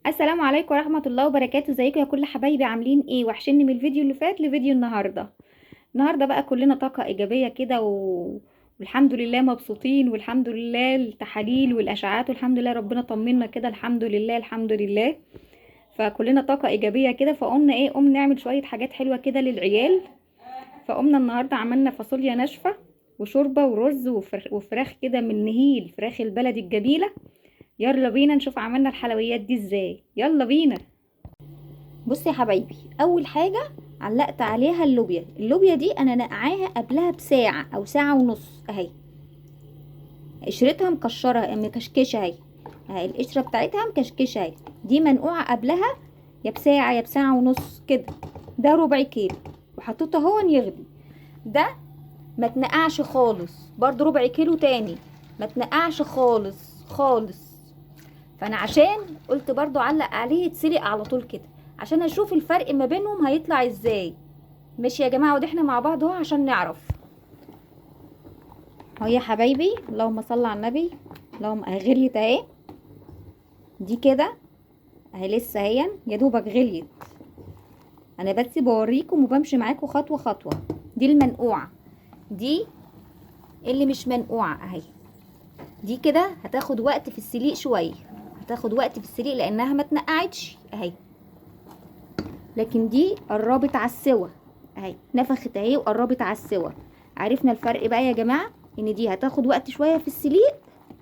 السلام عليكم ورحمة الله وبركاته. ازيكم يا كل حبايبي؟ عاملين ايه؟ وحشني من الفيديو اللي فات لفيديو النهاردة بقى كلنا طاقة ايجابية كده والحمد لله مبسوطين، والحمد لله التحاليل والاشعاعات، والحمد لله ربنا طمنا كده، الحمد لله الحمد لله. فكلنا طاقة ايجابية كده، فقمنا ايه، قمنا نعمل شوية حاجات حلوة كده للعيال. فقمنا النهاردة عملنا فاصوليا ناشفة وشوربة ورز وفراخ كده من نهيل فراخ البلد الجميلة. يلا بينا نشوف عملنا الحلويات دي ازاي. يلا بينا. بصي يا حبايبي، اول حاجه علقت عليها اللوبيا دي انا نقعاها قبلها بساعه او ساعه ونص اهي. قشرتها مكشره مكشكشه اهي، اهي القشره بتاعتها مكشكشه اهي. دي منقوعه قبلها يا بساعه يا بساعه ونص كده. ده ربع كيلو وحطيته اهو يغلي. ده ما تنقعش خالص، برضو ربع كيلو تاني ما تنقعش خالص خالص. فانا عشان قلت برضو علق عليه يتسلق على طول كده عشان اشوف الفرق ما بينهم هيطلع ازاي. ماشي يا جماعه، ودي احنا مع بعض اهو عشان نعرف. اهو يا حبايبي، اللهم صل على النبي. اللهم غليت اهي. دي كده اهي لسه اهي يا دوبك غليت. انا بس بوريكم وبمشي معاكم خطوه خطوه. دي المنقوعه، دي اللي مش منقوعه اهي. دي كده هتاخد وقت في السليق شويه، هتاخد وقت في السليق لانها ما اتنقعتش اهي. لكن دي قربت على السوا اهي، نفخت اهي وقربت على السوا. عرفنا الفرق بقى يا جماعه، ان دي هتاخد وقت شويه في السليق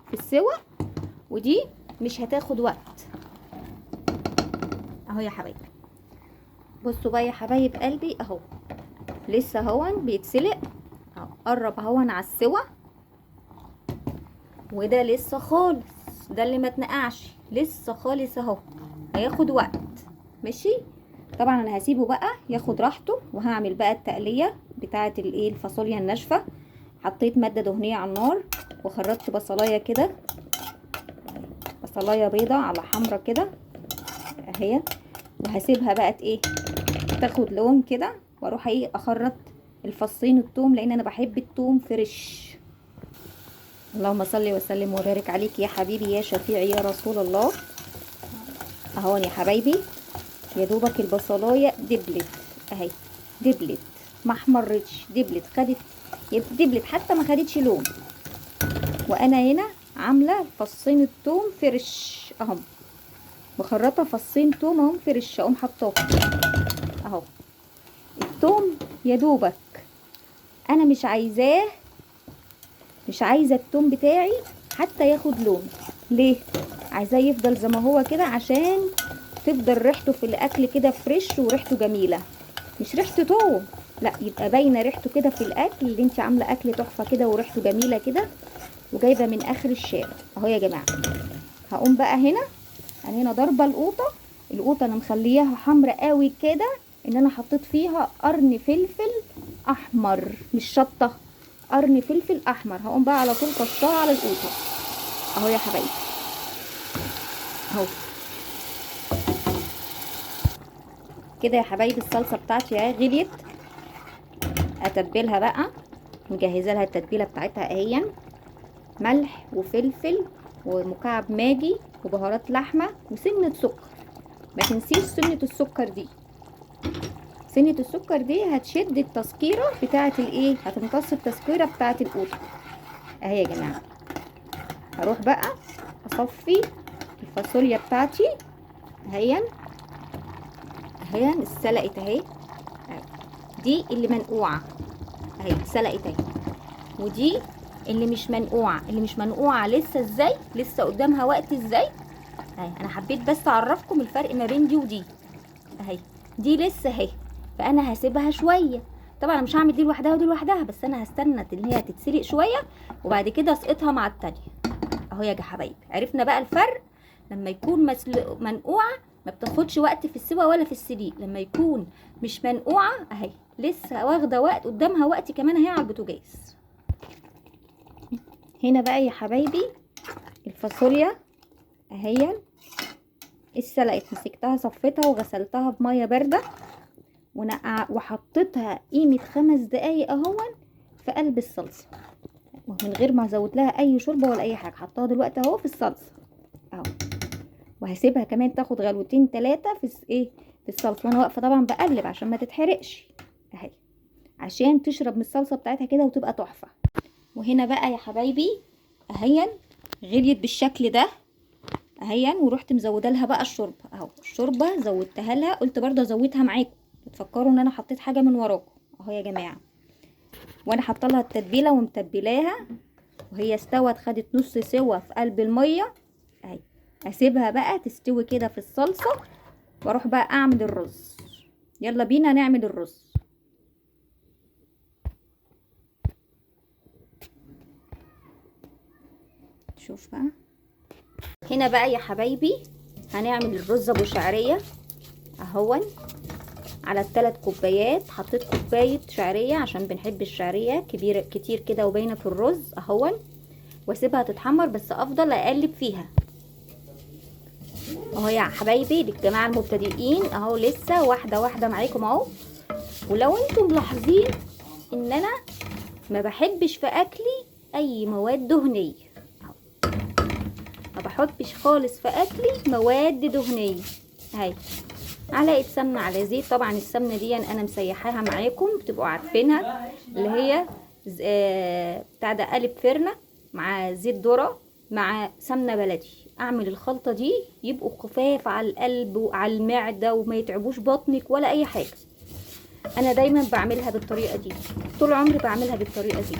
في السوا، ودي مش هتاخد وقت. اهو يا حبايبي، بصوا بقى يا حبايب قلبي اهو لسه هون بيتسلق اهو، قرب هون على السوا. وده لسه خالص، ده اللي ما اتنقعش لسه خالص اهو، هياخد وقت. ماشي، طبعا انا هسيبه بقى ياخد راحته، وهعمل بقى التقليه بتاعه الايه الفاصوليا الناشفه. حطيت ماده دهنيه على النار وخرجت بصلايه كده، بصلايه بيضه على حمرا كده اهي. وهسيبها بقى ايه تاخد لون كده، واروح ايه اخرط الفصين التوم لان انا بحب التوم فريش. اللهم صل وسلم وبارك عليك يا حبيبي يا شفيعي يا رسول الله. اهو يا حبايبي، يا دوبك البصلايه دبلت اهي، دبلت ما احمرتش، دبلت خدت، دبلت حتى ما خدتش لون. وانا هنا عامله فصين التوم فريش اهم، مخرطه فصين توم اهم فريش، اقوم حطاهم اهو. التوم يا دوبك انا مش عايزه التوم بتاعي حتى ياخد لون. ليه؟ عايزاه يفضل زي ما هو كده عشان تفضل ريحته في الاكل كده فريش وريحته جميله، مش ريحته توم، لا يبقى باينه ريحته كده في الاكل اللي انت عامله اكل تحفه كده وريحته جميله كده وجايبه من اخر الشارع اهو يا جماعه. هقوم بقى هنا، انا هنا ضاربه القوطه انا مخلياها حمراء قوي كده، ان انا حطيت فيها قرن فلفل احمر مش شطه، قرن فلفل احمر. هقوم بقى على طول طشاها على القوطه اهو يا حبايبي اهو كده يا حبايبي. الصلصه بتاعتي اهي غليت، اتبلها بقى، مجهزه لها التتبيله بتاعتها اهي، ملح وفلفل ومكعب ماجي وبهارات لحمه وسنه سكر. ما تنسيش سنه السكر دي، سنه السكر دي هتشد التسكيره بتاعه الايه، هتمتص التسكيره بتاعه القوطه اهي يا جماعه. هروح بقى اصفي الفاصوليا بتاعتي اهي، اهي اتسلقت اهي. دي اللي منقوعه اهي اتسلقت اهي، ودي اللي مش منقوعه، اللي مش منقوعه لسه ازاي، لسه قدامها وقت ازاي اهي. انا حبيت بس اعرفكم الفرق ما بين دي ودي اهي. دي لسه اهي، فانا هسيبها شويه. طبعا انا مش هعمل دي لوحدها ودي لوحدها، بس انا هستنى ان هي تتسلق شويه وبعد كده اسقطها مع التانية اهو يا حبايبي. عرفنا بقى الفرق، لما يكون منقوعه ما بتاخدش وقت في السوا ولا في السليق، لما يكون مش منقوعه اهي لسه واخده وقت، قدامها وقت كمان اهي على البوتاجاز. هنا بقى يا حبايبي الفاصوليا اهي اتسلقت، مسكتها صفيتها وغسلتها بميه بارده وحطيتها قيمه 5 دقايق اهون في قلب الصلصه، من غير ما ازود لها اي شوربه ولا اي حاجه، حطاها دلوقتي اهو في الصلصه اهو. وهسيبها كمان تاخد غلوتين 3 في الصلصه، وانا واقفه طبعا بقلب عشان ما تتحرقش اهي، عشان تشرب من الصلصه بتاعتها كده وتبقى تحفه. وهنا بقى يا حبايبي اهي غليت بالشكل ده اهي، ورحت مزوده لها بقى الشوربه اهو. الشوربه زودتها لها، قلت برضه ازودها معاكم تفكروا ان انا حطيت حاجه من وراكم اهو يا جماعه. وانا حاطه لها التتبيله ومتبلاها، وهي استوت خدت نص سوا في قلب الميه اهي. اسيبها بقى تستوي كده في الصلصه، واروح بقى اعمل الرز. يلا بينا نعمل الرز. شوف بقى هنا بقى يا حبايبي هنعمل الرز ابو شعريه اهون. على ال3 كوبايات حطيت كوبايه شعريه عشان بنحب الشعريه كبيره كتير كده وباينه في الرز اهون، واسيبها تتحمر بس افضل اقلب فيها اهو يا حبايبي. للجماعه المبتدئين اهو لسه واحده واحده معاكم اهو. ولو انتم ملاحظين ان انا ما بحبش في اكلي اي مواد دهنيه اهو، ما بحطش خالص في اكلي مواد دهنيه اهي. معلقه سمنه على زيت، طبعا السمنه دي انا مسيحاها معاكم بتبقوا عارفينها، اللي هي بتاع ده قالب فرنه مع زيت ذره مع سمنه بلدي. اعمل الخلطه دي يبقوا خفاف على القلب وعلى المعده وما يتعبوش بطنك ولا اي حاجه. انا دايما بعملها بالطريقه دي، طول عمري بعملها بالطريقه دي.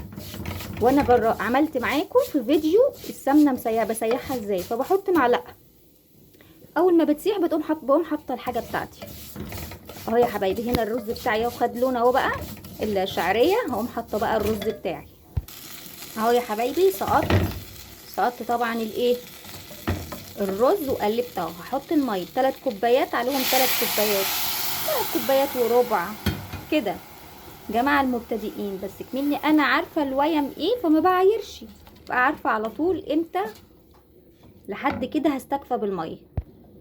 وانا عملت معاكم في فيديو السمنه بسيحها ازاي. فبحط معلقه، اول ما بتسيح بقوم حاطه الحاجه بتاعتي اهو يا حبايبي. هنا الرز بتاعي اهو خد لون اهو بقى الشعريه، هقوم حاطه بقى الرز بتاعي اهو يا حبايبي. سقطت طبعا الرز وقلبت اهو. هحط الميه 3 كوبايات عليهم 3 كوبايات، 3 كوبايات وربع كده. جماعه المبتدئين بس كمني انا عارفه الويم ايه، فما بعايرش، بقى عارفه على طول امتى لحد كده هستكفى بالميه.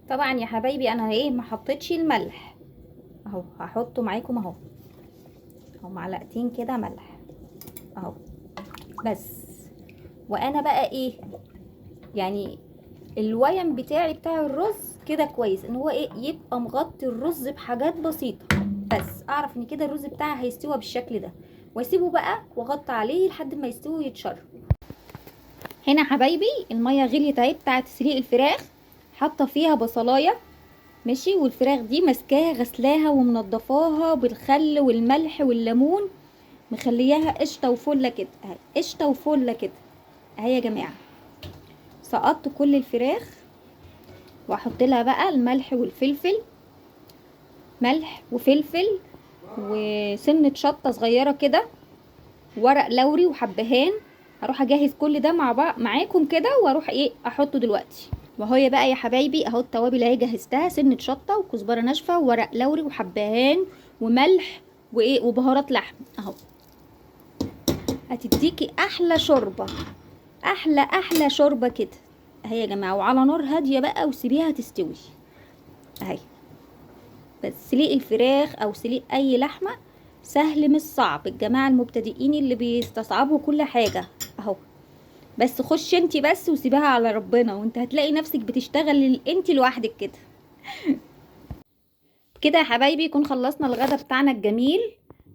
طبعا يا حبايبي انا ما حطيتش الملح اهو، هحطه معاكم اهو معلقتين كده ملح اهو بس. وانا بقى يعني الويم بتاع الرز كده كويس ان هو يبقى مغطي الرز بحاجات بسيطه، بس اعرف ان كده الرز بتاعي هيستوي بالشكل ده، واسيبه بقى واغطي عليه لحد ما يستوي ويتشرب. هنا حبايبي الميه غليت اهي بتاعه سليق الفراخ، حاطه فيها بصلايه ماشي، والفراخ دي ماسكاها غسلاها ومنضفاها بالخل والملح والليمون، مخلياها قشطه وفله كده اهي، قشطه وفله كده اهي يا جماعه. سقطت كل الفراخ واحط لها بقى الملح والفلفل، ملح وفلفل وسنه شطه صغيره كده، ورق لوري وحبهان. هروح اجهز كل ده مع بعض معاكم كده واروح احطه دلوقتي. وهي بقى يا حبايبي اهو التوابل اهي جهزتها، سنه شطه وكزبره ناشفه وورق لوري وحبهان وملح وبهارات لحم اهو. هتديكي احلى شوربه، احلى شوربه كده اهي يا جماعه. وعلى نار هاديه بقى وسيبيها تستوي اهي. بس سليق الفراخ او سليق اي لحمه سهل مش صعب. الجماعه المبتدئين اللي بيستصعبوا كل حاجه اهو، بس خش انتي بس وسيبها على ربنا، وانت هتلاقي نفسك بتشتغل انتي لوحدك كده. كده يا حبايبي يكون خلصنا الغدا بتاعنا الجميل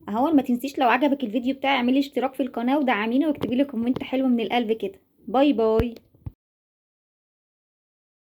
اهو. ما تنسيش لو عجبك الفيديو بتاعي اعملي اشتراك في القناه ودعميني واكتبي لي كومنت حلو من القلب كده. باي باي.